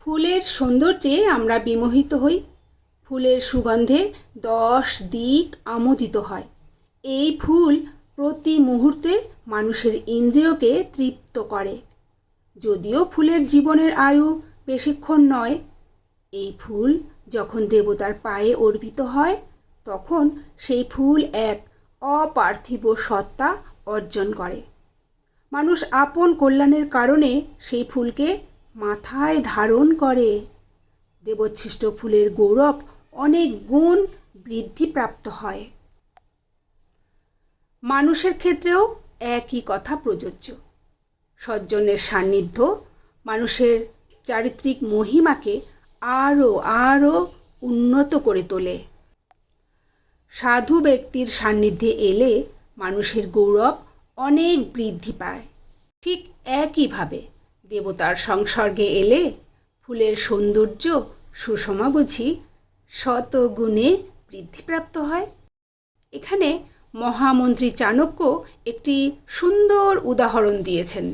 ফুলের সৌন্দর্যে আমরা বিমোহিত হই। ফুলের সুগন্ধে 10 দিক আমোদিত হয়। এই ফুল প্রতি মুহূর্তে মানুষের ইন্দ্রিয়কে তৃপ্ত করে। যদিও ফুলের জীবনের আয়ু বেশিক্ষণ নয়, এই ফুল যখন দেবতার পায়ে অর্পিত হয় তখন সেই ফুল এক অপার্থিব সত্তা অর্জন করে। মানুষ আপন কল্যাণের কারণে সেই ফুলকে মাথায় ধারণ করে। দেবোচ্ছিষ্ট ফুলের গৌরব অনেক গুণ বৃদ্ধিপ্রাপ্ত হয়। মানুষের ক্ষেত্রেও একই কথা প্রযোজ্য। সজ্জনের সান্নিধ্য মানুষের চারিত্রিক মহিমাকে আরও উন্নত করে তোলে। সাধু ব্যক্তির সান্নিধ্যে এলে মানুষের গৌরব অনেক বৃদ্ধি পায়। ঠিক একইভাবে দেবতার সংসর্গে এলে ফুলের সৌন্দর্য সুষমা বুঝি শতগুণে বৃদ্ধিপ্রাপ্ত হয়। এখানে মহামন্ত্রী চাণক্য একটি সুন্দর উদাহরণ দিয়েছেন।